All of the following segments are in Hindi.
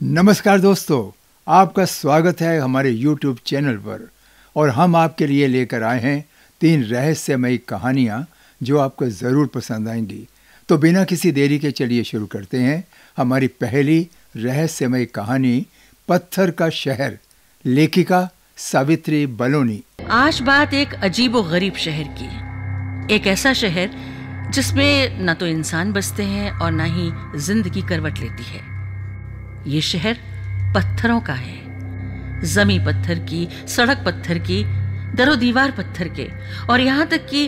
नमस्कार दोस्तों, आपका स्वागत है हमारे YouTube चैनल पर। और हम आपके लिए लेकर आए हैं 3 रहस्यमयी कहानियाँ जो आपको ज़रूर पसंद आएंगी। तो बिना किसी देरी के चलिए शुरू करते हैं हमारी पहली रहस्यमयी कहानी, पत्थर का शहर। लेखिका सावित्री बलोनी। आज बात एक अजीबो-गरीब शहर की है। एक ऐसा शहर जिसमें न तो इंसान बसते हैं और न ही जिंदगी करवट लेती है। ये शहर पत्थरों का है। जमीन पत्थर की, सड़क पत्थर की, दरो दीवार पत्थर के, और यहाँ तक कि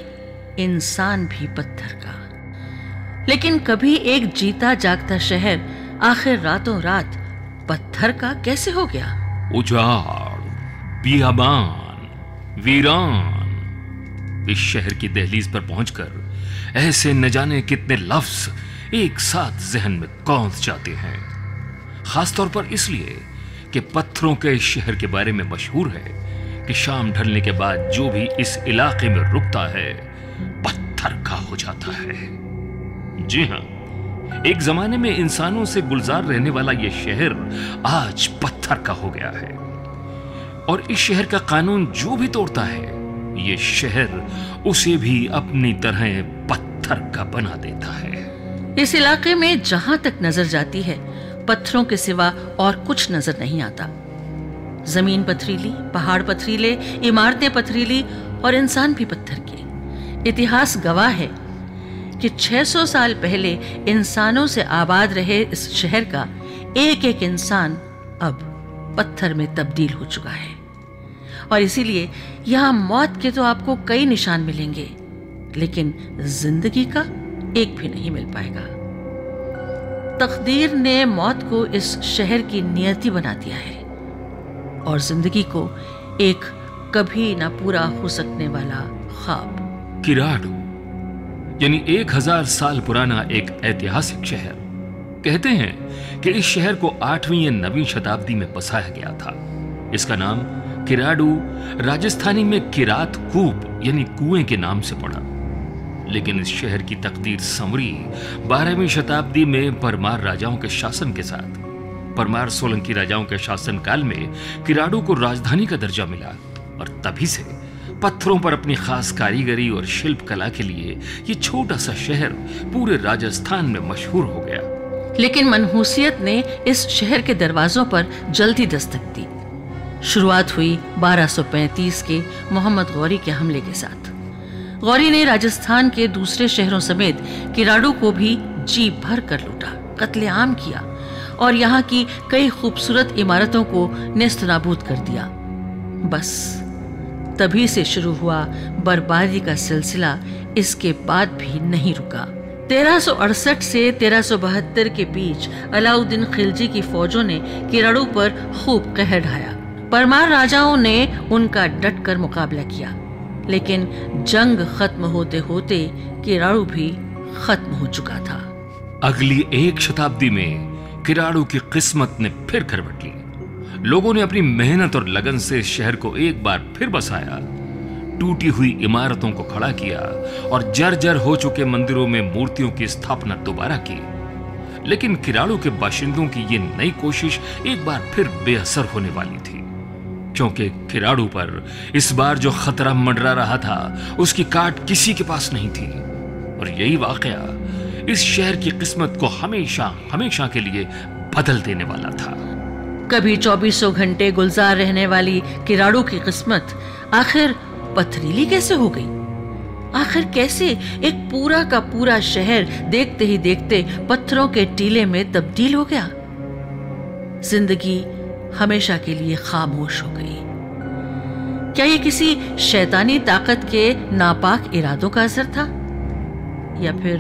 इंसान भी पत्थर का। लेकिन कभी एक जीता जागता शहर आखिर रातों रात पत्थर का कैसे हो गया? उजाड़, बियाबान, वीरान। इस शहर की दहलीज पर पहुंचकर ऐसे न जाने कितने लफ्ज एक साथ जहन में कौंध जाते हैं। खासतौर पर इसलिए कि पत्थरों के इस शहर के बारे में मशहूर है कि शाम ढलने के बाद जो भी इस इलाके में रुकता है पत्थर का हो जाता है। जी हां, एक जमाने में इंसानों से गुलजार रहने वाला यह शहर आज पत्थर का हो गया है। और इस शहर का कानून जो भी तोड़ता है, यह शहर उसे भी अपनी तरह पत्थर का बना देता है। इस इलाके में जहां तक नजर जाती है, पत्थरों के सिवा और कुछ नजर नहीं आता। जमीन पथरीली, पहाड़ पथरीले, इमारतें पथरीली और इंसान भी पत्थर के। इतिहास गवाह है कि 600 साल पहले इंसानों से आबाद रहे इस शहर का एक एक इंसान अब पत्थर में तब्दील हो चुका है। और इसीलिए यहां मौत के तो आपको कई निशान मिलेंगे, लेकिन जिंदगी का एक भी नहीं मिल पाएगा। तकदीर ने मौत को इस शहर की नियति बना दिया है और जिंदगी को एक कभी ना पूरा हो सकने वाला ख्वाब। किराडू यानी 1000 साल पुराना एक ऐतिहासिक शहर। कहते हैं कि इस शहर को 8वीं या 9वीं शताब्दी में बसाया गया था। इसका नाम किराडू राजस्थानी में किरात कूप यानी कुएं के नाम से पड़ा। लेकिन इस शहर की तकदीर संवरी 12वीं शताब्दी में परमार राजाओं के शासन के साथ। परमार सोलंकी राजाओं के शासनकाल में किराडू को राजधानी का दर्जा मिला और तभी से पत्थरों पर अपनी खास कारीगरी और शिल्प कला के लिए ये छोटा सा शहर पूरे राजस्थान में मशहूर हो गया। लेकिन मनहूसियत ने इस शहर के दरवाजों पर जल्दी दस्तक दी। शुरुआत हुई 1235 के मोहम्मद गौरी के हमले के साथ। गौरी ने राजस्थान के दूसरे शहरों समेत किराडू को भी जी भर कर लूटा, कत्लेआम किया और यहाँ की कई खूबसूरत इमारतों को नेस्तनाबूद कर दिया। बस तभी से शुरू हुआ बर्बादी का सिलसिला इसके बाद भी नहीं रुका। 1368 से 1372 के बीच अलाउद्दीन खिलजी की फौजों ने किराडू पर खूब कहर ढाया। परमार राजाओं ने उनका डटकर मुकाबला किया, लेकिन जंग खत्म होते होते किराडू भी खत्म हो चुका था। अगली 1 शताब्दी में किराडू की किस्मत ने फिर करवट ली। लोगों ने अपनी मेहनत और लगन से इस शहर को एक बार फिर बसाया, टूटी हुई इमारतों को खड़ा किया और जर्जर हो चुके मंदिरों में मूर्तियों की स्थापना दोबारा की। लेकिन किराडू के बाशिंदों की ये नई कोशिश एक बार फिर बेअसर होने वाली थी, क्योंकि किराडू पर इस बार जो खतरा मंडरा रहा था उसकी काट किसी के पास नहीं थी। और यही वाकया इस शहर की किस्मत को हमेशा हमेशा के लिए बदल देने वाला था। कभी 2400 घंटे गुलजार रहने वाली किराडू की किस्मत आखिर पथरीली कैसे हो गई? आखिर कैसे एक पूरा का पूरा शहर देखते ही देखते पत्थरों के टीले में तब्दील हो गया? जिंदगी हमेशा के लिए खामोश हो गई। क्या ये किसी शैतानी ताकत के नापाक इरादों का असर था, या फिर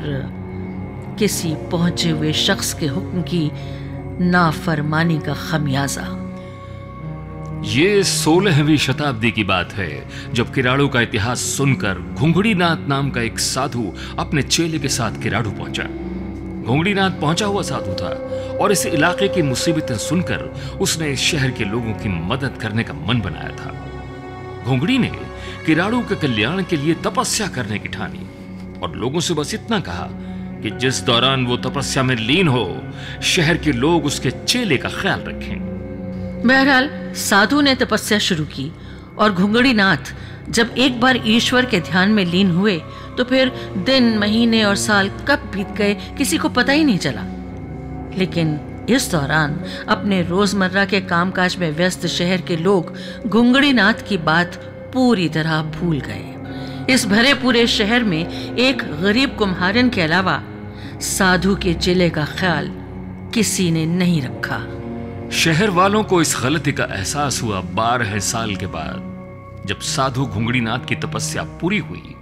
किसी पहुंचे हुए शख्स के हुक्म की नाफरमानी का खमियाजा? ये 16वीं शताब्दी की बात है, जब किराडू का इतिहास सुनकर घुंघड़ीनाथ नाम का एक साधु अपने चेले के साथ किराडू पहुंचा। घुंघड़ीनाथ पहुंचा हुआ साधु था और इस इलाके की मुसीबतें सुनकर उसने इस शहर के लोगों की मदद करने का मन बनाया था। घुंघड़ी ने किराडू के कल्याण के लिए तपस्या करने की ठानी और लोगों से बस इतना कहा कि जिस दौरान वो तपस्या में लीन हो, शहर के लोग उसके चेले का ख्याल रखें। बहरहाल साधु ने तपस्या शुरू की और घुंगड़ी नाथ जब एक बार ईश्वर के ध्यान में लीन हुए तो फिर दिन, महीने और साल कब बीत गए किसी को पता ही नहीं चला। लेकिन इस दौरान अपने रोजमर्रा के कामकाज में व्यस्त शहर के लोग घुंगड़ी नाथ की बात पूरी तरह भूल गए। इस भरे पूरे शहर में एक गरीब कुम्हारन के अलावा साधु के चेले का ख्याल किसी ने नहीं रखा। शहर वालों को इस गलती का एहसास हुआ 12 साल के बाद, जब साधु घुंगड़ी नाथ की तपस्या पूरी हुई।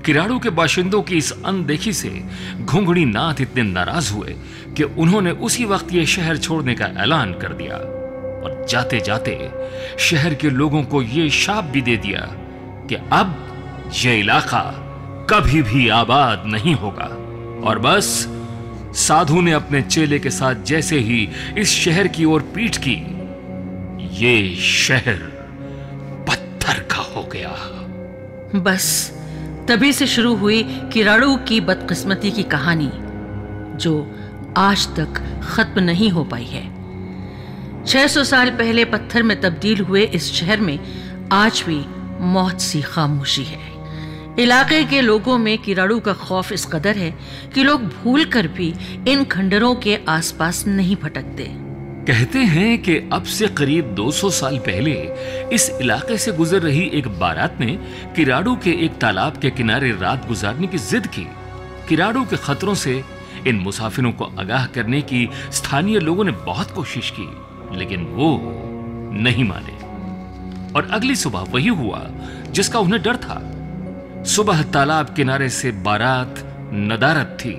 किराड़ू के बाशिंदों की इस अनदेखी से घुंगड़ी नाथ इतने नाराज हुए कि उन्होंने उसी वक्त ये शहर छोड़ने का ऐलान कर दिया और जाते जाते शहर के लोगों को ये शाप भी दे दिया कि अब यह इलाका कभी भी आबाद नहीं होगा। और बस साधु ने अपने चेले के साथ जैसे ही इस शहर की ओर पीठ की, ये शहर पत्थर का हो गया। बस तभी से शुरू हुई किराड़ू की बदकिस्मती की कहानी, जो आज तक खत्म नहीं हो पाई है। 600 साल पहले पत्थर में तब्दील हुए इस शहर में आज भी मौत सी खामोशी है। इलाके के लोगों में किराड़ू का खौफ इस कदर है कि लोग भूल कर भी इन खंडरों के आसपास नहीं भटकते। कहते हैं कि अब से करीब 200 साल पहले इस इलाके से गुजर रही एक बारात ने किराड़ू के एक तालाब के किनारे रात गुजारने की जिद की। किराड़ू के खतरों से इन मुसाफिरों को आगाह करने की स्थानीय लोगों ने बहुत कोशिश की, लेकिन वो नहीं माने। और अगली सुबह वही हुआ जिसका उन्हें डर था। सुबह तालाब किनारे से बारात नदारत थी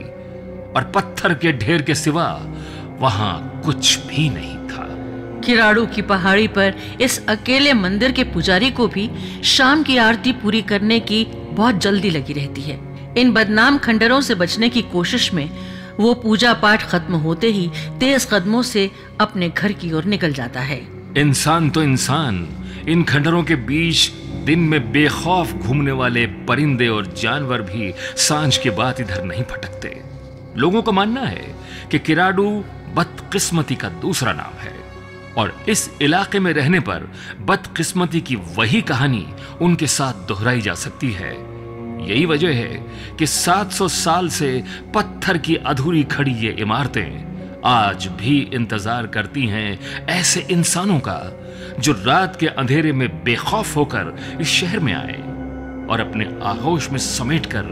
और पत्थर के ढेर के सिवा वहां कुछ भी नहीं था। किराड़ू की पहाड़ी पर इस अकेले मंदिर के पुजारी को भी शाम की आरती पूरी करने की बहुत जल्दी लगी रहती है। इन बदनाम खंडरों से बचने की कोशिश में वो पूजा पाठ खत्म होते ही तेज कदमों से अपने घर की ओर निकल जाता है। इंसान तो इंसान, इन खंडरों के बीच दिन में बेखौफ घूमने वाले परिंदे और जानवर भी सांझ के बाद इधर नहीं भटकते। लोगों का मानना है कि किराड़ू बदकिस्मती का दूसरा नाम है और इस इलाके में रहने पर बदकिस्मती की वही कहानी उनके साथ दोहराई जा सकती है। यही वजह है कि 700 साल से पत्थर की अधूरी खड़ी ये इमारतें आज भी इंतजार करती हैं ऐसे इंसानों का जो रात के अंधेरे में बेखौफ होकर इस शहर में आए और अपने आगोश में समेटकर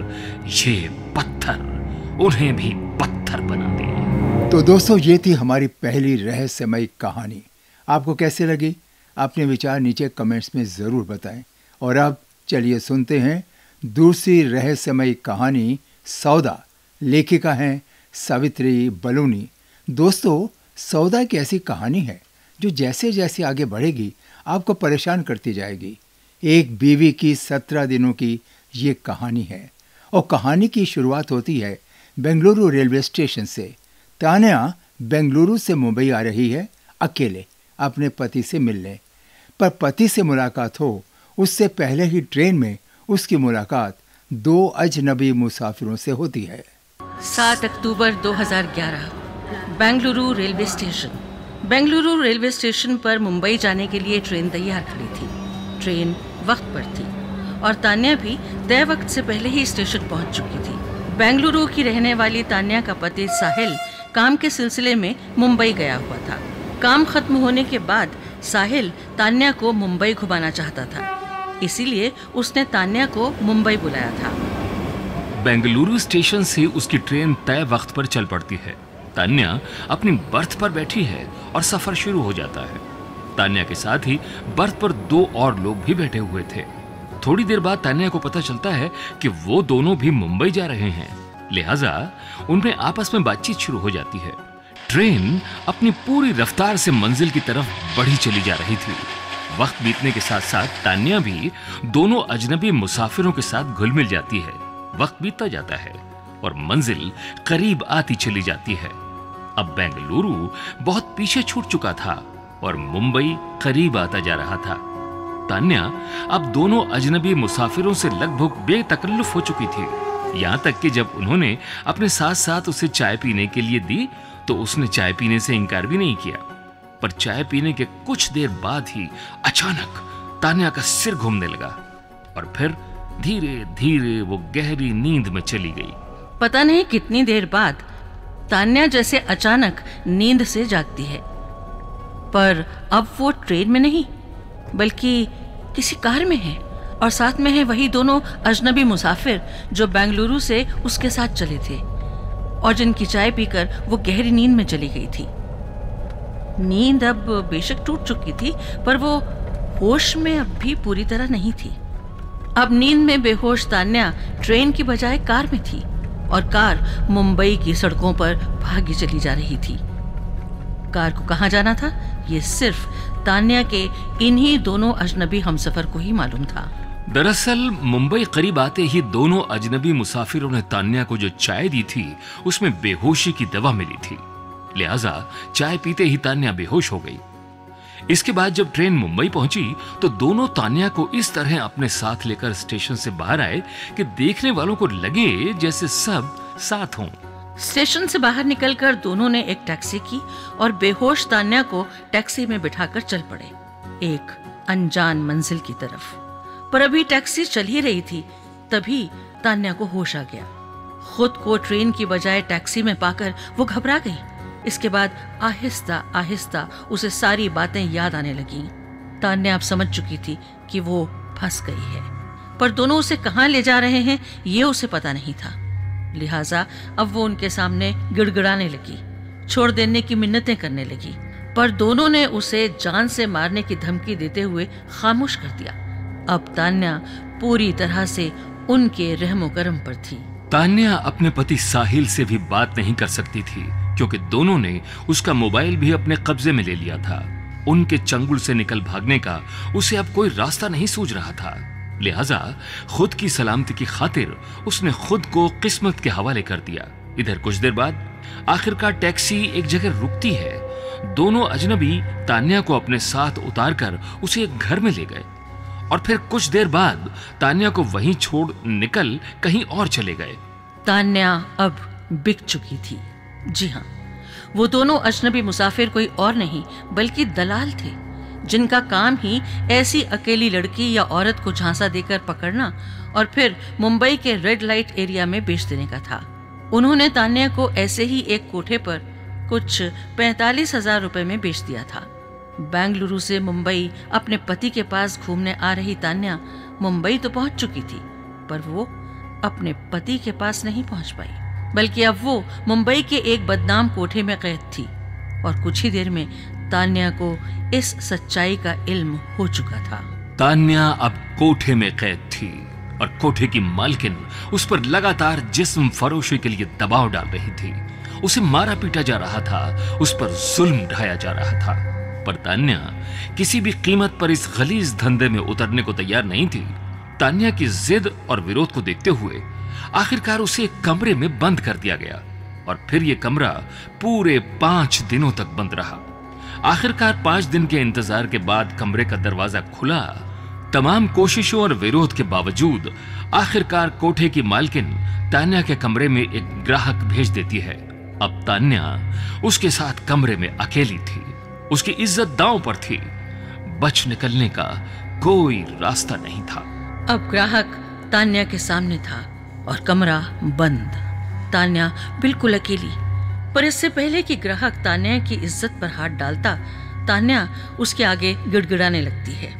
ये पत्थर उन्हें भी पत्थर बना दे। तो दोस्तों, ये थी हमारी पहली रहस्यमयी कहानी। आपको कैसे लगी? अपने विचार नीचे कमेंट्स में जरूर बताएं। और अब चलिए सुनते हैं दूसरी रहस्यमयी कहानी, सौदा। लेखिका हैं सावित्री बलूनी। दोस्तों, सौदा एक ऐसी कहानी है जो जैसे जैसे आगे बढ़ेगी आपको परेशान करती जाएगी। एक बीवी की 17 दिनों की ये कहानी है और कहानी की शुरुआत होती है बेंगलुरु रेलवे स्टेशन से। तान्या बेंगलुरु से मुंबई आ रही है अकेले अपने पति से मिलने, पर पति से मुलाकात हो उससे पहले ही ट्रेन में उसकी मुलाकात 2 अजनबी मुसाफिरों से होती है। 7 अक्टूबर 2011, Bengaluru railway station. Bengaluru railway station पर मुंबई जाने के लिए ट्रेन तैयार खड़ी थी। ट्रेन वक्त पर थी और तान्या भी तय वक्त से पहले ही स्टेशन पहुंच चुकी थी। बेंगलुरु की रहने वाली तान्या का पति साहिल काम के सिलसिले में मुंबई गया हुआ था। काम खत्म होने के बाद साहिल तान्या को मुंबई घुमाना चाहता था, इसीलिए उसने तान्या को मुंबई बुलाया था। बेंगलुरु स्टेशन से उसकी ट्रेन तय वक्त पर चल पड़ती है। तान्या अपनी बर्थ पर बैठी है और सफर शुरू हो जाता है। तान्या के साथ ही बर्थ पर 2 और लोग भी बैठे हुए थे। थोड़ी देर बाद तान्या को पता चलता है कि वो दोनों भी मुंबई जा रहे हैं, लिहाजा उनमें आपस में बातचीत शुरू हो जाती है। ट्रेन अपनी पूरी रफ्तार से मंजिल की तरफ बढ़ी चली जा रही थी। वक्त बीतने के साथ साथ तान्या भी दोनों अजनबी मुसाफिरों के साथ घुल मिल जाती है। वक्त बीतता जाता है और मंजिल करीब आती चली जाती है। अब बेंगलुरु बहुत पीछे छूट चुका था और मुंबई करीब आता जा रहा था। तान्या अब दोनों अजनबी मुसाफिरों से लगभग बेतकल्लुफ हो चुकी थी। यहां तक कि जब उन्होंने अपने साथ साथ उसे चाय पीने के लिए दी तो उसने चाय पीने से इनकार भी नहीं किया। पर चाय पीने के कुछ देर बाद ही अचानक तान्या का सिर घूमने लगा और फिर धीरे धीरे वो गहरी नींद में चली गई। पता नहीं कितनी देर बाद तान्या जैसे अचानक नींद से जागती है, पर अब वो ट्रेन में नहीं बल्कि किसी कार में है और साथ में है वही दोनों अजनबी मुसाफिर जो बेंगलुरु से उसके साथ चले थे और जिनकी चाय पीकर वो गहरी नींद में चली गई थी। नींद अब बेशक टूट चुकी थी, पर वो होश में अब भी पूरी तरह नहीं थी। अब नींद में बेहोश तान्या ट्रेन की बजाय कार में थी और कार मुंबई की सड़कों पर भागी चली जा रही थी। कार को कहाँ जाना था ये सिर्फ तान्या के इन्हीं दोनों अजनबी हमसफर को ही मालूम था। दरअसल मुंबई करीब आते ही दोनों अजनबी मुसाफिरों ने तान्या को जो चाय दी थी उसमें बेहोशी की दवा मिली थी, लिहाजा चाय पीते ही तान्या बेहोश हो गई। इसके बाद जब ट्रेन मुंबई पहुंची तो दोनों तान्या को इस तरह अपने साथ लेकर स्टेशन से बाहर आए कि देखने वालों को लगे जैसे सब साथ हों। स्टेशन से बाहर निकलकर दोनों ने एक टैक्सी की और बेहोश तान्या को टैक्सी में बिठाकर चल पड़े एक अनजान मंजिल की तरफ। पर अभी टैक्सी चल ही रही थी तभी तान्या को होश आ गया। खुद को ट्रेन की बजाय टैक्सी में पाकर वो घबरा गई। इसके बाद आहिस्ता आहिस्ता उसे सारी बातें याद आने लगीं। तान्या अब समझ चुकी थी कि वो फंस गई है, पर दोनों उसे कहाँ ले जा रहे हैं ये उसे पता नहीं था। लिहाजा अब वो उनके सामने गिड़गिड़ाने लगी, छोड़ देने की मिन्नतें करने लगी, पर दोनों ने उसे जान से मारने की धमकी देते हुए खामोश कर दिया। अब तान्या पूरी तरह से उनके रहमो करम पर थी। तान्या अपने पति साहिल से भी बात नहीं कर सकती थी क्योंकि दोनों ने उसका मोबाइल भी अपने कब्जे में ले लिया था। उनके चंगुल से निकल भागने का उसे अब कोई रास्ता नहीं सूझ रहा था, लिहाजा खुद की सलामती की खातिर उसने खुद को किस्मत के हवाले कर दिया। इधर कुछ देर बाद आखिरकार टैक्सी एक जगह रुकती है। दोनों अजनबी तान्या को अपने साथ उतारकर उसे एक घर में ले गए और फिर कुछ देर बाद तान्या को वहीं छोड़ निकल कहीं और चले गए। तान्या अब बिक चुकी थी। जी हाँ, वो दोनों अजनबी मुसाफिर कोई और नहीं बल्कि दलाल थे, जिनका काम ही ऐसी अकेली लड़की या औरत को झांसा देकर पकड़ना और फिर मुंबई के रेड लाइट एरिया में बेच देने का था। उन्होंने तान्या को ऐसे ही एक कोठे पर कुछ 45,000 रुपए में बेच दिया था। बेंगलुरु से मुंबई अपने पति के पास घूमने आ रही तान्या मुंबई तो पहुंच चुकी थी, पर वो अपने पति के पास नहीं पहुंच पाई, बल्कि अब वो मुंबई के एक बदनाम कोठे में कैद थी। और कुछ ही देर में तान्या को इस सच्चाई का इल्म हो चुका था। तान्या अब कोठे में कैद थी और कोठे की मालकिन उस पर लगातार जिस्म फरोशी के लिए दबाव डाल रही थी। उसे मारा पीटा जा रहा था, उस पर जुल्म ढाया जा रहा था, पर तान्या किसी भी कीमत पर इस गलीज धंधे में उतरने को तैयार नहीं थी। तान्या की जिद और विरोध को देखते हुए आखिरकार उसे एक कमरे में बंद कर दिया गया और फिर यह कमरा पूरे 5 दिनों तक बंद रहा। आखिरकार 5 दिन के इंतजार के बाद कमरे का दरवाजा खुला। तमाम कोशिशों और विरोध के बावजूद आखिरकार कोठे की मालकिन तान्या के कमरे में एक ग्राहक भेज देती है। अब तान्या उसके साथ कमरे में अकेली थी। उसकी इज्जत दांव पर थी। बच निकलने का कोई रास्ता नहीं था। अब ग्राहक तान्या के सामने था और कमरा बंद। तान्या बिल्कुल अकेली। पर इससे पहले कि ग्राहक तान्या की इज्जत पर हाथ डालता, तान्या उसके आगे गिड़गिड़ाने लगती है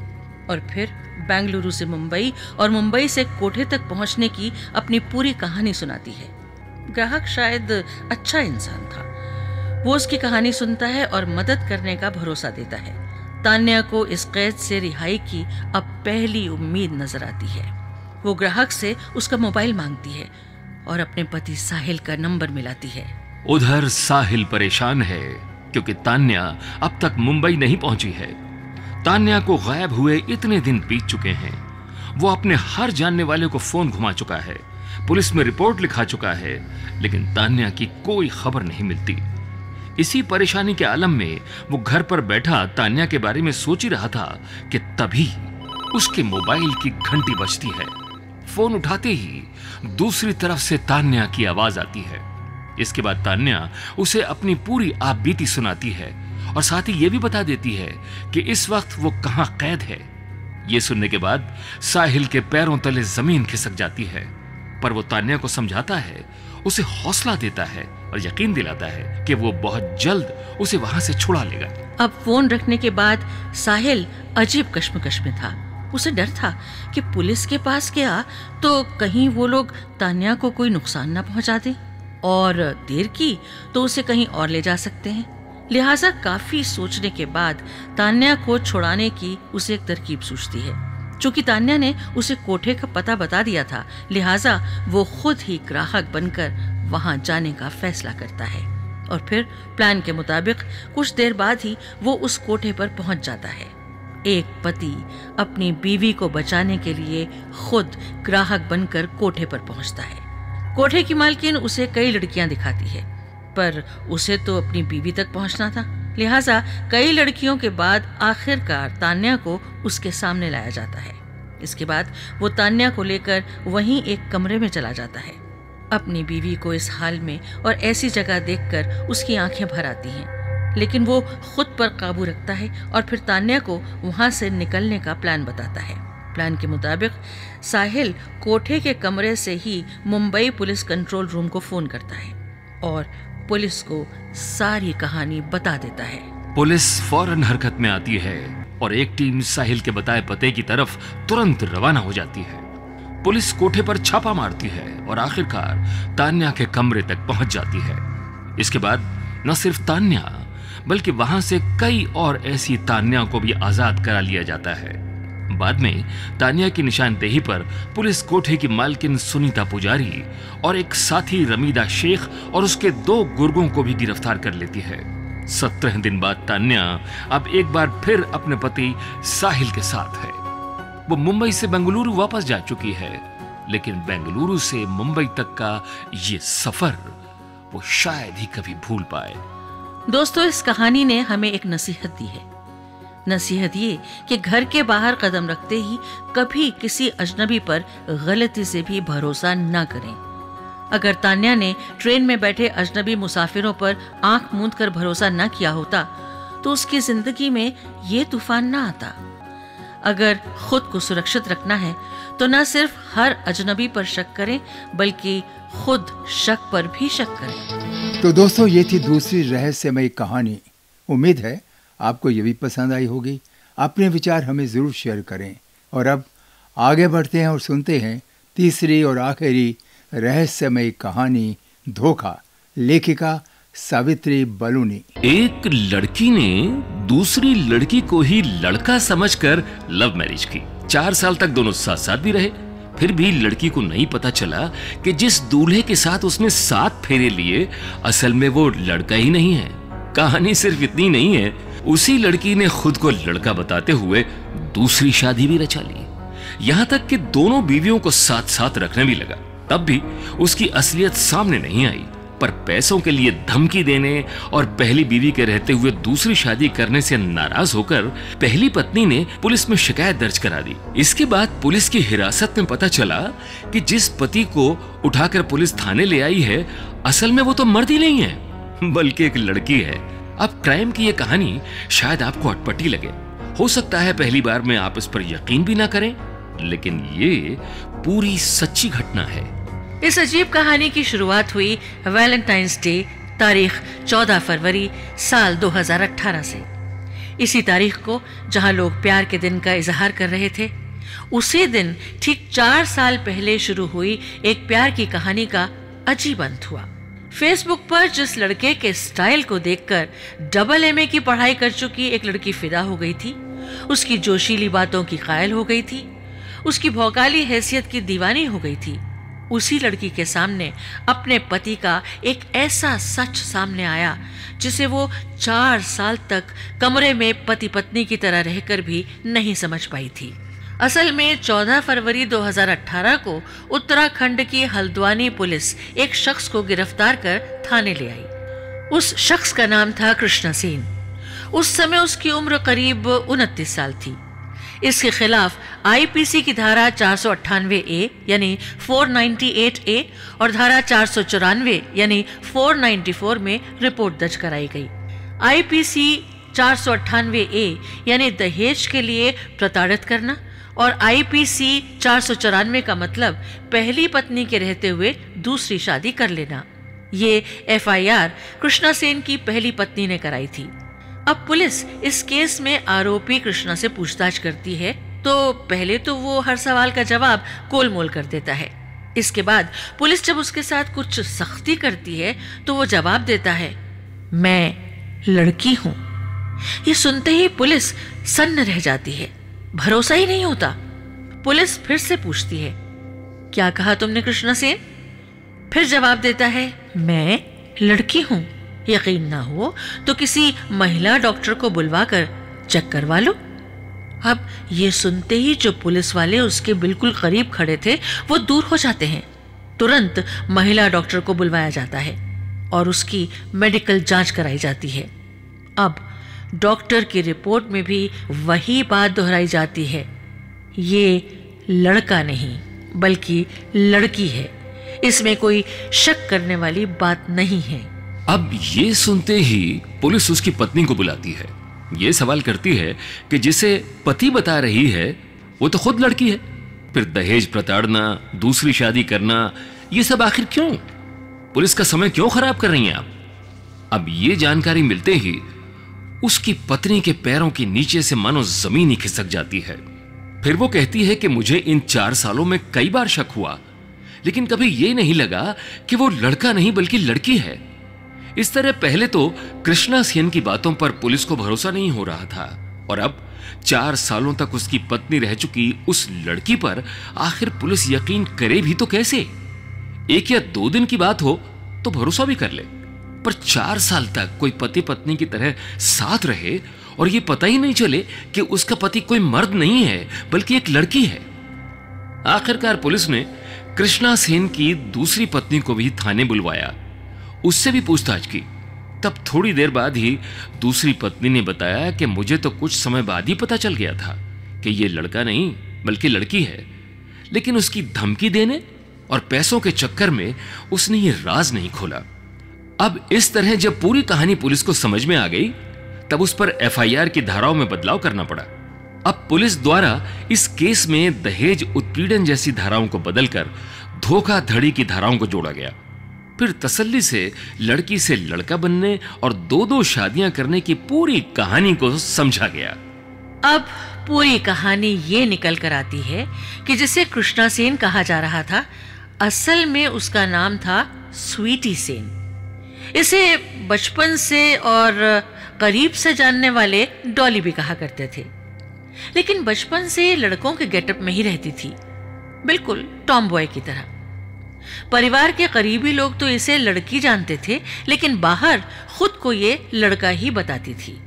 और फिर बेंगलुरु से मुंबई और मुंबई से कोठे तक पहुंचने की अपनी पूरी कहानी सुनाती है। ग्राहक शायद अच्छा इंसान था। वो उसकी कहानी सुनता है और मदद करने का भरोसा देता है। तान्या को इस कैद से रिहाई की अब पहली उम्मीद नजर आती है। वो ग्राहक से उसका मोबाइल मांगती है और अपने पति साहिल का नंबर मिलाती है। उधर साहिल परेशान है क्योंकि तान्या अब तक मुंबई नहीं पहुंची है। तान्या को गायब हुए इतने दिन बीत चुके हैं। वो अपने हर जानने वाले को फोन घुमा चुका है, पुलिस में रिपोर्ट लिखा चुका है, लेकिन तान्या की कोई खबर नहीं मिलती। इसी परेशानी के आलम में वो घर पर बैठा तान्या के बारे में सोच ही रहा था कि तभी उसके मोबाइल की घंटी बजती है। फोन उठाते ही दूसरी तरफ से तान्या की आवाज आती है। इसके बाद तान्या उसे अपनी पूरी आपबीती सुनाती है और साथ ही यह भी बता देती है कि इस वक्त वो कहां कैद है। यह सुनने के बाद साहिल के पैरों तले जमीन खिसक जाती है, पर वो तान्या को समझाता है, उसे हौसला देता है और यकीन दिलाता है कि वो बहुत जल्द उसे वहां से छुड़ा लेगा। अब फोन रखने के बाद साहिल अजीब कश्मकश में था। उसे डर था कि पुलिस के पास गया तो कहीं वो लोग तान्या को कोई नुकसान ना पहुंचा दे, और देर की तो उसे कहीं और ले जा सकते हैं। लिहाजा काफी सोचने के बाद तान्या को छुड़ाने की उसे एक तरकीब सूझती है। चूंकि तान्या ने उसे कोठे का पता बता दिया था, लिहाजा वो खुद ही ग्राहक बनकर वहां जाने का फैसला करता है और फिर प्लान के मुताबिक कुछ देर बाद ही वो उस कोठे पर पहुंच जाता है। एक पति अपनी बीवी को बचाने के लिए खुद ग्राहक बनकर कोठे पर पहुंचता है। कोठे की मालकिन उसे कई लड़कियां दिखाती है, पर उसे तो अपनी बीवी तक पहुंचना था। लिहाजा कई लड़कियों के बाद आखिरकार तान्या को उसके सामने लाया जाता है। इसके बाद वो तान्या को लेकर वहीं एक कमरे में चला जाता है। अपनी बीवी को इस हाल में और ऐसी जगह देखकर उसकी आंखें भर आती हैं, लेकिन वो खुद पर काबू रखता है और फिर तान्या को वहां से निकलने का प्लान बताता है। प्लान के मुताबिक साहिल कोठे के कमरे से ही मुंबई पुलिस कंट्रोल रूम को फोन करता है और पुलिस को सारी कहानी बता देता है। पुलिस फौरन हरकत में आती है और एक टीम साहिल के बताए पते की तरफ तुरंत रवाना हो जाती है। पुलिस कोठे पर छापा मारती है और आखिरकार तान्या के कमरे तक पहुंच जाती है। इसके बाद न सिर्फ तान्या बल्कि वहां से कई और ऐसी तान्या को भी आजाद करा लिया जाता है। बाद में तान्या की निशानदेही पर पुलिस कोठे की मालकिन सुनीता पुजारी और एक साथी रमीदा शेख और उसके 2 गुर्गों को भी गिरफ्तार कर लेती है। 17 दिन बाद तान्या अब एक बार फिर अपने पति साहिल के साथ है। वो मुंबई से बेंगलुरु वापस जा चुकी है, लेकिन बेंगलुरु से मुंबई तक का ये सफर वो शायद ही कभी भूल पाए। दोस्तों, इस कहानी ने हमें एक नसीहत दी है। नसीहत ये कि घर के बाहर कदम रखते ही कभी किसी अजनबी पर गलती से भी भरोसा न करें। अगर तान्या ने ट्रेन में बैठे अजनबी मुसाफिरों पर आंख मूंद कर भरोसा न किया होता तो उसकी जिंदगी में ये तूफान न आता। अगर खुद को सुरक्षित रखना है तो न सिर्फ हर अजनबी पर शक करें, बल्कि खुद शक पर भी शक करें। तो दोस्तों, ये थी दूसरी रहस्यमयी कहानी। उम्मीद है आपको ये भी पसंद आई होगी। अपने विचार हमें ज़रूर शेयर करें। और अब आगे बढ़ते हैं और सुनते हैं तीसरी और आखिरी रहस्यमयी कहानी, धोखा। लेखिका सावित्री बलूनी। एक लड़की ने दूसरी लड़की को ही लड़का समझकर लव मैरिज की। 4 साल तक दोनों साथ साथ भी रहे। फिर भी लड़की को नहीं पता चला कि जिस दूल्हे के साथ उसने 7 फेरे लिए असल में वो लड़का ही नहीं है। कहानी सिर्फ इतनी नहीं है, उसी लड़की ने खुद को लड़का बताते हुए दूसरी शादी भी रचा ली। यहां तक कि दोनों बीवियों को साथ साथ रखने भी लगा। तब भी उसकी असलियत सामने नहीं आई, पर पैसों के लिए धमकी देने और पहली बीवी के रहते हुए दूसरी शादी करने से नाराज होकर पहली पत्नी ने पुलिस में शिकायत दर्ज करा दी। इसके बाद पुलिस की हिरासत में पता चला कि जिस पति को उठाकर पुलिस थाने ले आई है, असल में वो तो मर्द ही नहीं है, बल्कि एक लड़की है। अब क्राइम की ये कहानी शायद आपको अटपटी लगे, हो सकता है पहली बार में आप इस पर यकीन भी ना करें, लेकिन ये पूरी सच्ची घटना है। इस अजीब कहानी की शुरुआत हुई वैलेंटाइंस डे तारीख 14 फरवरी साल 2018 से। इसी तारीख को जहां लोग प्यार के दिन का इजहार कर रहे थे, उसी दिन ठीक 4 साल पहले शुरू हुई एक प्यार की कहानी का अजीब अंत हुआ। फेसबुक पर जिस लड़के के स्टाइल को देखकर AA की पढ़ाई कर चुकी एक लड़की फिदा हो गई थी, उसकी जोशीली बातों की कायल हो गई थी, उसकी भौकाली हैसियत की दीवानी हो गई थी, उसी लड़की के सामने अपने पति का एक ऐसा सच सामने आया जिसे वो 4 साल तक कमरे में पति पत्नी की तरह रहकर भी नहीं समझ पाई थी। असल में 14 फरवरी 2018 को उत्तराखंड की हल्द्वानी पुलिस एक शख्स को गिरफ्तार कर थाने ले आई। उस शख्स का नाम था कृष्णा सेन। उस समय उसकी उम्र करीब 29 साल थी। इसके खिलाफ आईपीसी की धारा 498A यानी 498A और धारा 494 यानी 494 में रिपोर्ट दर्ज कराई गई। आईपीसी 498A यानी दहेज के लिए प्रताड़ित करना और आईपीसी 494 का मतलब पहली पत्नी के रहते हुए दूसरी शादी कर लेना। ये एफआईआर कृष्णा सेन की पहली पत्नी ने कराई थी। अब पुलिस इस केस में आरोपी कृष्णा से पूछताछ करती है तो पहले तो वो हर सवाल का जवाब गोलमोल कर देता है। इसके बाद पुलिस जब उसके साथ कुछ सख्ती करती है तो वो जवाब देता है, मैं लड़की हूं। ये सुनते ही पुलिस सन्न रह जाती है, भरोसा ही नहीं होता। पुलिस फिर से पूछती है, क्या कहा तुमने कृष्णा सेन? फिर जवाब देता है, मैं लड़की हूं। यकीन ना हो तो किसी महिला डॉक्टर को बुलवाकर चेक करवा लो। अब ये सुनते ही जो पुलिस वाले उसके बिल्कुल करीब खड़े थे वो दूर हो जाते हैं। तुरंत महिला डॉक्टर को बुलवाया जाता है और उसकी मेडिकल जांच कराई जाती है। अब डॉक्टर की रिपोर्ट में भी वही बात दोहराई जाती है, ये लड़का नहीं बल्कि लड़की है, इसमें कोई शक करने वाली बात नहीं है। अब ये सुनते ही पुलिस उसकी पत्नी को बुलाती है। ये सवाल करती है कि जिसे पति बता रही है वो तो खुद लड़की है, फिर दहेज प्रताड़ना, दूसरी शादी करना, ये सब आखिर क्यों? पुलिस का समय क्यों खराब कर रही हैं आप? अब ये जानकारी मिलते ही उसकी पत्नी के पैरों के नीचे से मानो जमीन ही खिसक जाती है। फिर वो कहती है कि मुझे इन 4 सालों में कई बार शक हुआ, लेकिन कभी ये नहीं लगा कि वो लड़का नहीं बल्कि लड़की है। इस तरह पहले तो कृष्णा सेन की बातों पर पुलिस को भरोसा नहीं हो रहा था और अब 4 सालों तक उसकी पत्नी रह चुकी उस लड़की पर आखिर पुलिस यकीन करे भी तो कैसे? 1 या 2 दिन की बात हो तो भरोसा भी कर ले, पर 4 साल तक कोई पति पत्नी की तरह साथ रहे और ये पता ही नहीं चले कि उसका पति कोई मर्द नहीं है बल्कि एक लड़की है। आखिरकार पुलिस ने कृष्णा सेन की दूसरी पत्नी को भी थाने बुलवाया, उससे भी पूछताछ की। तब थोड़ी देर बाद ही दूसरी पत्नी ने बताया कि मुझे तो कुछ समय बाद ही पता चल गया था कि ये लड़का नहीं बल्कि लड़की है, लेकिन उसकी धमकी देने और पैसों के चक्कर में उसने ये राज नहीं खोला। अब इस तरह जब पूरी कहानी पुलिस को समझ में आ गई तब उस पर एफआईआर की धाराओं में बदलाव करना पड़ा। अब पुलिस द्वारा इस केस में दहेज उत्पीड़न जैसी धाराओं को बदलकर धोखाधड़ी की धाराओं को जोड़ा गया। फिर तसल्ली से लड़की से लड़का बनने और 2-2 शादियां करने की पूरी कहानी को समझा गया। अब पूरी कहानी ये निकल कर आती है कि जिसे कृष्णा सेन कहा जा रहा था, असल में उसका नाम था स्वीटी सेन। इसे बचपन से और करीब से जानने वाले डॉली भी कहा करते थे, लेकिन बचपन से लड़कों के गेटअप में ही रहती थी, बिल्कुल टॉम बॉय की तरह। परिवार के करीबी लोग तो इसे लड़की जानते थे, लेकिन बाहर खुद को ये लड़का ही बताती थी।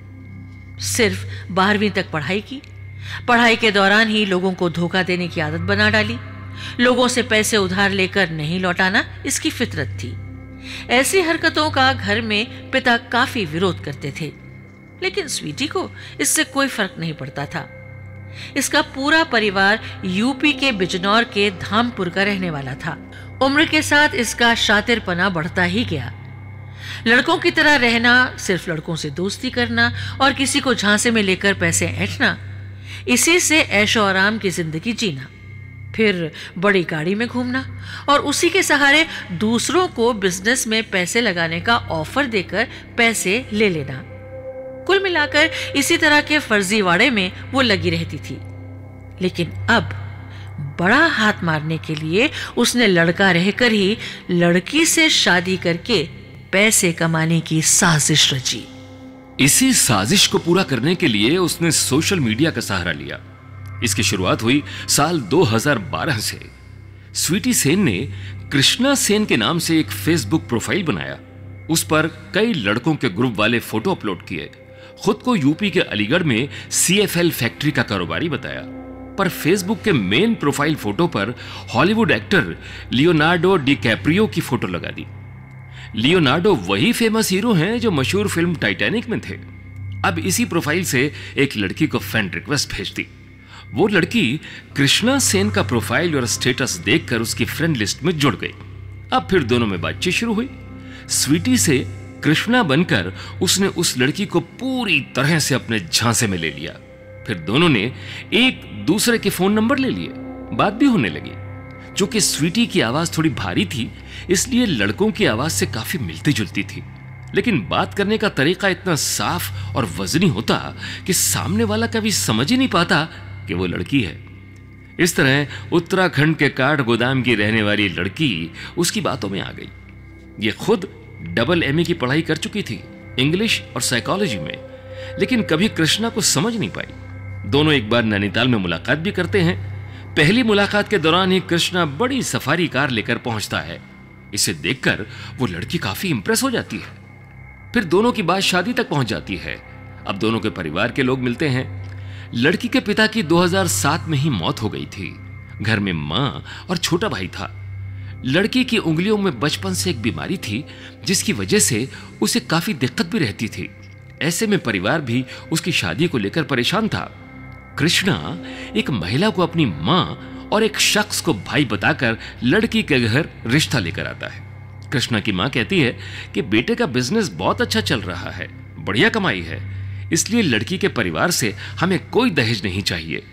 सिर्फ 12वीं तक पढ़ाई की। पढ़ाई के दौरान ही लोगों को धोखा देने की आदत बना डाली। लोगों से पैसे उधार लेकर नहीं लौटाना इसकी फितरत थी। ऐसी हरकतों का घर में पिता काफी विरोध करते थे, लेकिन स्वीटी को इससे कोई फर्क नहीं पड़ता था। इसका पूरा परिवार यूपी के बिजनौर के धामपुर का रहने वाला था। उम्र के साथ इसका शातिरपना बढ़ता ही गया। लड़कों की तरह रहना, सिर्फ लड़कों से दोस्ती करना और किसी को झांसे में लेकर पैसे ऐंठना, इसी से ऐशो आराम की जिंदगी जीना। फिर बड़ी गाड़ी में घूमना और उसी के सहारे दूसरों को बिजनेस में पैसे लगाने का ऑफर देकर पैसे ले लेना। कुल मिलाकर इसी तरह के फर्जीवाड़े में वो लगी रहती थी। लेकिन अब बड़ा हाथ मारने के लिए उसने लड़का रहकर ही लड़की से शादी करके पैसे कमाने की साजिश रची। इसी साजिश को पूरा करने के लिए उसने सोशल मीडिया का सहारा लिया। इसकी शुरुआत हुई साल 2012 से। स्वीटी सेन ने कृष्णा सेन के नाम से एक फेसबुक प्रोफाइल बनाया। उस पर कई लड़कों के ग्रुप वाले फोटो अपलोड किए। खुद को यूपी के अलीगढ़ में CFL फैक्ट्री का कारोबारी बताया, पर फेसबुक के मेन प्रोफाइल फोटो पर हॉलीवुड एक्टर लियोनार्डो डिकैप्रियो की फोटो लगा दी। लियोनार्डो वही फेमस हीरो हैं जो मशहूर फिल्म टाइटैनिक में थे। अब इसी प्रोफाइल से एक लड़की को फ्रेंड रिक्वेस्ट भेज दी। वो लड़की कृष्णा सेन का प्रोफाइल और स्टेटस देखकर उसकी फ्रेंड लिस्ट में जुड़ गई। अब फिर दोनों में बातचीत शुरू हुई। स्वीटी से कृष्णा बनकर उसने उस लड़की को पूरी तरह से अपने झांसे में ले लिया। फिर दोनों ने एक दूसरे के फोन नंबर ले लिए, बात भी होने लगी। चूंकि स्वीटी की आवाज थोड़ी भारी थी, इसलिए लड़कों की आवाज से काफी मिलती जुलती थी, लेकिन बात करने का तरीका इतना साफ और वजनी होता कि सामने वाला कभी समझ ही नहीं पाता कि वो लड़की है। इस तरह उत्तराखंड के काठ गोदाम की रहने वाली लड़की उसकी बातों में आ गई। ये खुद डबल एमए की पढ़ाई कर चुकी थी, इंग्लिश और साइकोलॉजी में, लेकिन कभी कृष्णा को समझ नहीं पाई। दोनों एक बार नैनीताल में मुलाकात भी करते हैं। पहली मुलाकात के दौरान ही कृष्णा बड़ी सफारी कार लेकर पहुंचता है। इसे देखकर वो लड़की काफी इंप्रेस हो जाती है। फिर दोनों की बात शादी तक पहुंच जाती है। अब दोनों के परिवार के लोग मिलते हैं। लड़की के पिता की 2007 में ही मौत हो गई थी। घर में मां और छोटा भाई था। लड़की की उंगलियों में बचपन से एक बीमारी थी, जिसकी वजह से उसे काफी दिक्कत भी रहती थी। ऐसे में परिवार भी उसकी शादी को लेकर परेशान था। कृष्णा एक महिला को अपनी मां और एक शख्स को भाई बताकर लड़की के घर रिश्ता लेकर आता है। कृष्णा की मां कहती है कि बेटे का बिजनेस बहुत अच्छा चल रहा है, बढ़िया कमाई है, इसलिए लड़की के परिवार से हमें कोई दहेज नहीं चाहिए,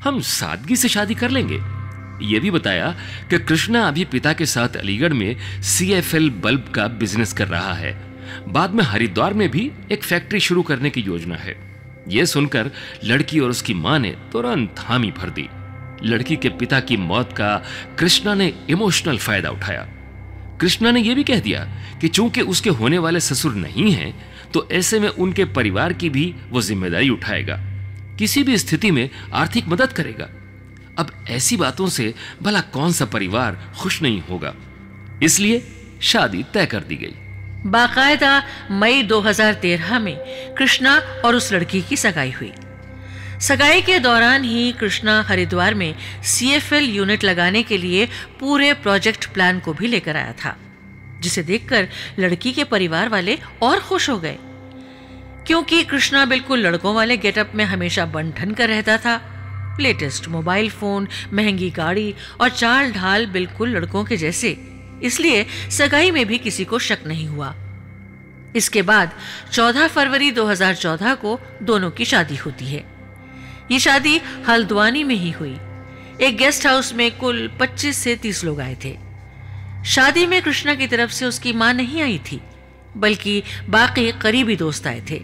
हम सादगी से शादी कर लेंगे। यह भी बताया कि कृष्णा अभी पिता के साथ अलीगढ़ में CFL बल्ब का बिजनेस कर रहा है। बाद में हरिद्वार में भी एक फैक्ट्री शुरू करने की योजना है। यह सुनकर लड़की और उसकी मां ने तुरंत हामी भर दी। लड़की के पिता की मौत का कृष्णा ने इमोशनल फायदा उठाया। कृष्णा ने यह भी कह दिया कि चूंकि उसके होने वाले ससुर नहीं हैं, तो ऐसे में उनके परिवार की भी वो जिम्मेदारी उठाएगा, किसी भी स्थिति में आर्थिक मदद करेगा। अब ऐसी बातों से भला कौन सा परिवार खुश नहीं होगा, इसलिए शादी तय कर दी गई। बाकायदा मई 2013 में कृष्णा और उस लड़की की सगाई हुई। सगाई के दौरान ही कृष्णा हरिद्वार में CFL यूनिट लगाने के लिए पूरे प्रोजेक्ट प्लान को भी लेकर आया था, जिसे देखकर लड़की के परिवार वाले और खुश हो गए, क्योंकि कृष्णा बिल्कुल लड़कों वाले गेटअप में हमेशा बन ठन कर रहता था। लेटेस्ट मोबाइल फोन, महंगी गाड़ी और चाल ढाल बिल्कुल लड़कों के जैसे, इसलिए सगाई में भी किसी को शक नहीं हुआ। इसके बाद 14 फरवरी 2014 को दोनों की शादी होती है। ये शादी हल्द्वानी में ही हुई। एक गेस्ट हाउस में कुल 25 से 30 लोग आए थे। शादी में कृष्णा की तरफ से उसकी मां नहीं आई थी, बल्कि बाकी करीबी दोस्त आए थे।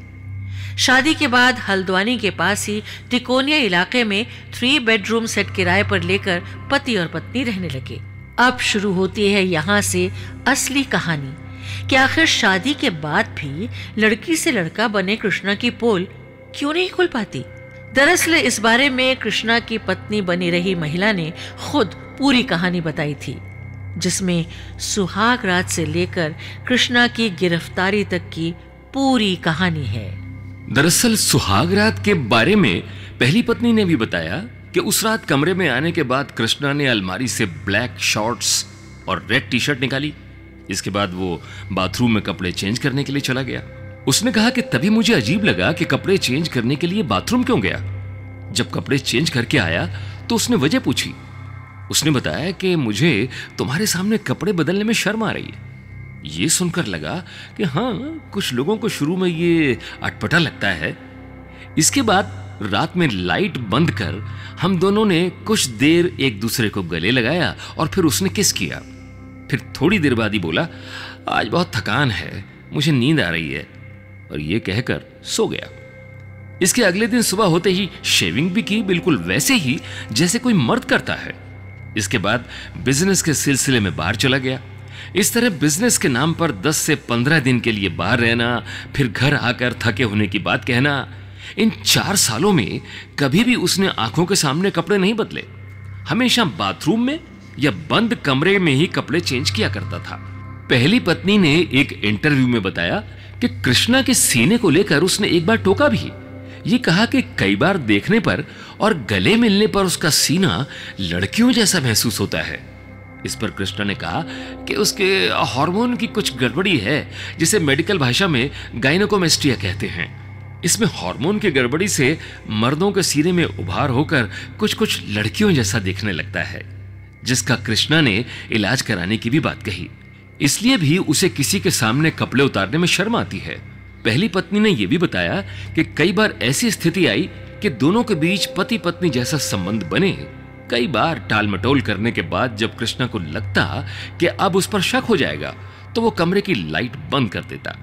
शादी के बाद हल्द्वानी के पास ही तिकोनिया इलाके में 3 बेडरूम सेट किराए पर लेकर पति और पत्नी रहने लगे। अब शुरू होती है यहाँ से असली कहानी कि आखिर शादी के बाद भी लड़की से लड़का बने कृष्णा की पोल क्यों नहीं खुल पाती। दरअसल इस बारे में कृष्णा की पत्नी बनी रही महिला ने खुद पूरी कहानी बताई थी, जिसमें सुहाग रात से लेकर कृष्णा की गिरफ्तारी तक की पूरी कहानी है। दरअसल सुहाग रात के बारे में पहली पत्नी ने भी बताया कि उस रात कमरे में आने के बाद कृष्णा ने अलमारी से ब्लैक शॉर्ट्स और रेड टी-शर्ट निकाली। इसके बाद वो बाथरूम में कपड़े चेंज करने के लिए चला गया। उसने कहा कि तभी मुझे अजीब लगा कि कपड़े चेंज करने के लिए बाथरूम क्यों गया। जब कपड़े चेंज करके आया तो उसने वजह पूछी। उसने बताया कि मुझे तुम्हारे सामने कपड़े बदलने में शर्म आ रही है। ये सुनकर लगा कि हाँ, कुछ लोगों को शुरू में ये अटपटा लगता है। इसके बाद रात में लाइट बंद कर हम दोनों ने कुछ देर एक दूसरे को गले लगाया और फिर उसने किस किया। फिर थोड़ी देर बाद ही बोला, आज बहुत थकान है, मुझे नींद आ रही है, और ये कहकर सो गया। इसके अगले दिन सुबह होते ही शेविंग भी की, बिल्कुल वैसे ही जैसे कोई मर्द करता है। इसके बाद बिजनेस के सिलसिले में बाहर चला गया। इस तरह बिजनेस के नाम पर 10 से 15 दिन के लिए बाहर रहना, फिर घर आकर थके होने की बात कहना। इन 4 सालों में कभी भी उसने आंखों के सामने कपड़े नहीं बदले। हमेशा बाथरूम में या बंद कमरे में ही कपड़े चेंज किया करता था। पहली पत्नी ने एक इंटरव्यू में बताया कि कृष्णा के सीने को लेकर उसने एक बार टोका भी। ये कहा कि कई बार देखने पर और गले मिलने पर उसका सीना लड़कियों जैसा महसूस होता है। इस पर कृष्णा ने कहा कि उसके हार्मोन की कुछ गड़बड़ी है, जिसे मेडिकल भाषा में गायनेकोमेस्टिया कहते हैं। इसमें हार्मोन की गड़बड़ी से मर्दों के सीने में उभार होकर कुछ कुछ लड़कियों जैसा दिखने लगता है, जिसका कृष्णा ने इलाज कराने की भी बात कही। इसलिए भी उसे किसी के सामने कपड़े उतारने में शर्म आती है। पहली पत्नी ने यह भी बताया कि कई बार ऐसी स्थिति आई कि दोनों के बीच पति पत्नी जैसा संबंध बने। कई बार टाल मटोल करने के बाद जब कृष्णा को लगता कि अब उस पर शक हो जाएगा तो वो कमरे की लाइट बंद कर देता।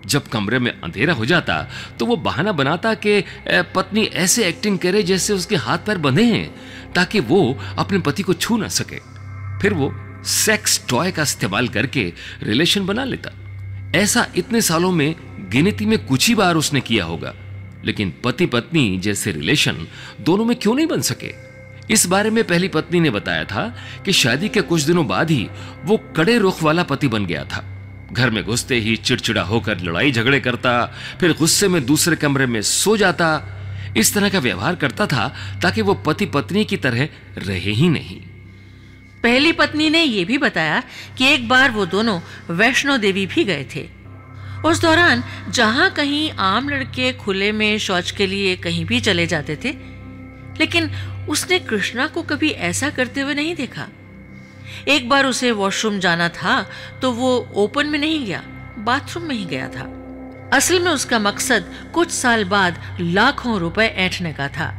जब कमरे में अंधेरा हो जाता तो वो बहाना बनाता कि पत्नी ऐसे एक्टिंग करे जैसे उसके हाथ पैर बंधे हैं, ताकि वो अपने पति को छू ना सके। फिर वो सेक्स टॉय का इस्तेमाल करके रिलेशन बना लेता। ऐसा इतने सालों में गिनती में कुछ ही बार उसने किया होगा, लेकिन पति पत्नी जैसे रिलेशन दोनों में क्यों नहीं बन सके? इस बारे में पहली पत्नी ने बताया था कि शादी के कुछ दिनों बाद ही वो कड़े रुख वाला पति बन गया था। घर में घुसते ही चिड़चिड़ा होकर लड़ाई झगड़े करता, फिर गुस्से में दूसरे कमरे में सो जाता। इस तरह का व्यवहार करता था ताकि वो पति पत्नी की तरह रहे ही नहीं। पहली पत्नी ने यह भी बताया कि एक बार वो दोनों वैष्णो देवी भी गए थे। उस दौरान जहां कहीं आम लड़के खुले में शौच के लिए कहीं भी चले जाते थे, लेकिन उसने कृष्णा को कभी ऐसा करते हुए नहीं देखा। एक बार उसे वॉशरूम जाना था तो वो ओपन में नहीं गया, बाथरूम में ही गया था। असल में उसका मकसद कुछ साल बाद लाखों रुपए ऐंठने का था।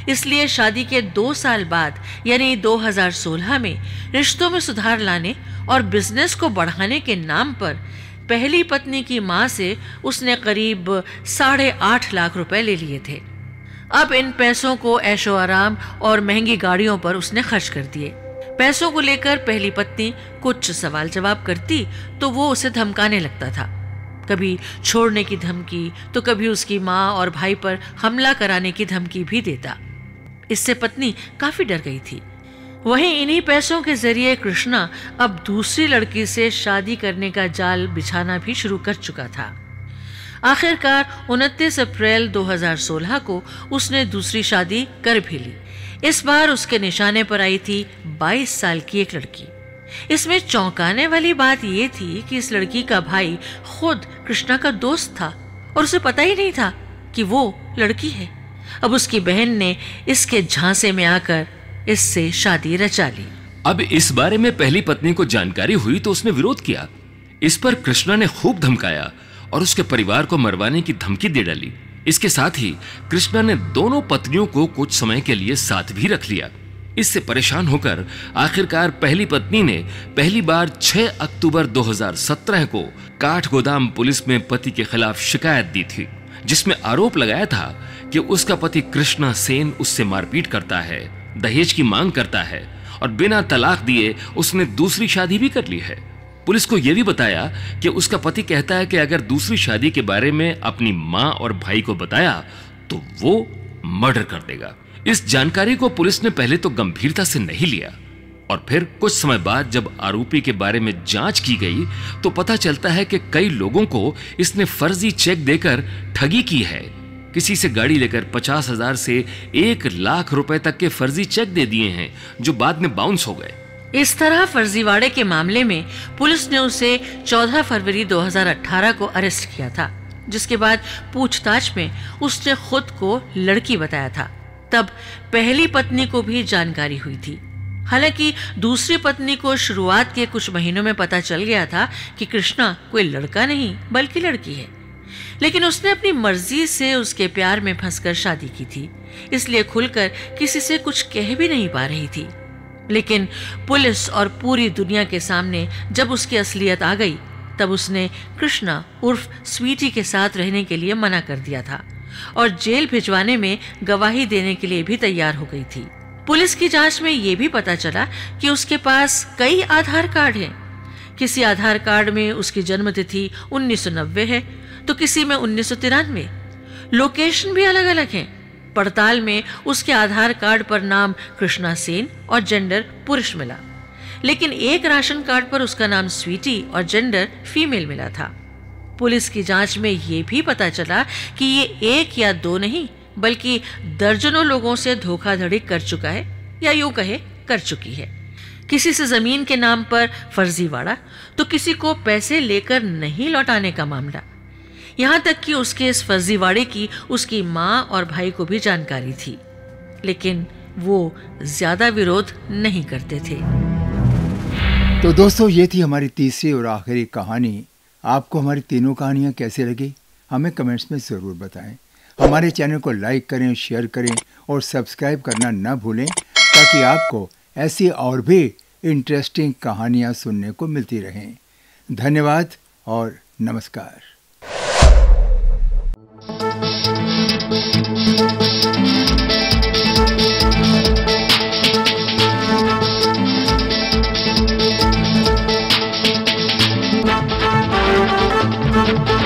इसलिए शादी के 2 साल बाद यानी 2016 में रिश्तों में सुधार लाने और बिजनेस को बढ़ाने के नाम पर पहली पत्नी की मां से उसने करीब 8.5 लाख रुपए ले लिए थे। अब इन पैसों को ऐशो आराम और महंगी गाड़ियों पर उसने खर्च कर दिए। पैसों को लेकर पहली पत्नी कुछ सवाल जवाब करती तो वो उसे धमकाने लगता था। कभी छोड़ने की धमकी तो कभी उसकी माँ और भाई पर हमला कराने की धमकी भी देता। इससे पत्नी काफी डर गई थी। वहीं इन्हीं पैसों के जरिए कृष्णा अब दूसरी लड़की से शादी करने का जाल बिछाना भी शुरू कर चुका था। आखिरकार 29 अप्रैल 2016 को उसने दूसरी शादी कर भी ली। इस बार उसके निशाने पर आई थी 22 साल की एक लड़की। इसमें चौंकाने वाली बात यह थी कि इस लड़की का भाई खुद कृष्णा का दोस्त था और उसे पता ही नहीं था कि वो लड़की है। अब उसकी बहन ने इसके झांसे में आकर इससे शादी रचा ली। अब इस बारे में पहली पत्नी को जानकारी हुई तो उसने विरोध किया। इस पर कृष्णा ने खूब धमकाया और उसके परिवार को मरवाने की धमकी दे डाली। इसके साथ ही कृष्णा ने दोनों पत्नियों को कुछ समय के लिए साथ भी रख लिया। इससे परेशान होकर आखिरकार पहली पत्नी ने पहली बार 6 अक्टूबर 2017 को काठगोदाम पुलिस में पति के खिलाफ शिकायत दी थी, जिसमें आरोप लगाया था कि उसका पति कृष्णा सेन उससे मारपीट करता है, दहेज की मांग करता है और बिना तलाक दिए उसने दूसरी शादी भी कर ली है। पुलिस को यह भी बताया कि उसका पति कहता है कि अगर दूसरी शादी के बारे में अपनी मां और भाई को बताया तो वो मर्डर कर देगा। इस जानकारी को पुलिस ने पहले तो गंभीरता से नहीं लिया और फिर कुछ समय बाद जब आरोपी के बारे में जांच की गई तो पता चलता है कि कई लोगों को इसने फर्जी चेक देकर ठगी की है। किसी से गाड़ी लेकर 50,000 से 1 लाख रुपए तक के फर्जी चेक दे दिए हैं जो बाद में बाउंस हो गए। इस तरह फर्जीवाड़े के मामले में पुलिस ने उसे 14 फरवरी 2018 को अरेस्ट किया था, जिसके बाद पूछताछ में उसने खुद को लड़की बताया था। तब पहली पत्नी को भी जानकारी हुई थी। हालांकि दूसरी पत्नी को शुरुआत के कुछ महीनों में पता चल गया था कि कृष्णा कोई लड़का नहीं बल्कि लड़की है, लेकिन उसने अपनी मर्जी से उसके प्यार में फंसकर शादी की थी, इसलिए खुलकर किसी से कुछ कह भी नहीं पा रही थी। लेकिन पुलिस और पूरी दुनिया के सामने जब उसकी असलियत आ गई तब उसने कृष्णा उर्फ स्वीटी के साथ रहने के लिए मना कर दिया था और जेल भिजवाने में गवाही देने के लिए भी तैयार हो गई थी। पुलिस की जांच में यह भी पता चला कि उसके पास कई आधार कार्ड हैं। किसी आधार कार्ड में उसकी जन्म तिथि 1990 है तो किसी में 1993। लोकेशन भी अलग अलग है। पड़ताल में उसके आधार कार्ड पर नाम कृष्णा सेन और जेंडर पुरुष मिला, लेकिन एक राशन कार्ड पर उसका नाम स्वीटी और जेंडर फीमेल मिला था। पुलिस की जांच में यह भी पता चला कि ये 1 या 2 नहीं बल्कि दर्जनों लोगों से धोखाधड़ी कर चुका है, या यूं कहे कर चुकी है। किसी से जमीन के नाम पर फर्जीवाड़ा तो किसी को पैसे लेकर नहीं लौटाने का मामला। यहाँ तक कि उसके इस फर्जीवाड़े की उसकी माँ और भाई को भी जानकारी थी, लेकिन वो ज्यादा विरोध नहीं करते थे। तो दोस्तों, ये थी हमारी तीसरी और आखिरी कहानी। आपको हमारी तीनों कहानियाँ कैसी लगी हमें कमेंट्स में ज़रूर बताएं। हमारे चैनल को लाइक करें, शेयर करें और सब्सक्राइब करना ना भूलें, ताकि आपको ऐसी और भी इंटरेस्टिंग कहानियाँ सुनने को मिलती रहें। धन्यवाद और नमस्कार। Thank you.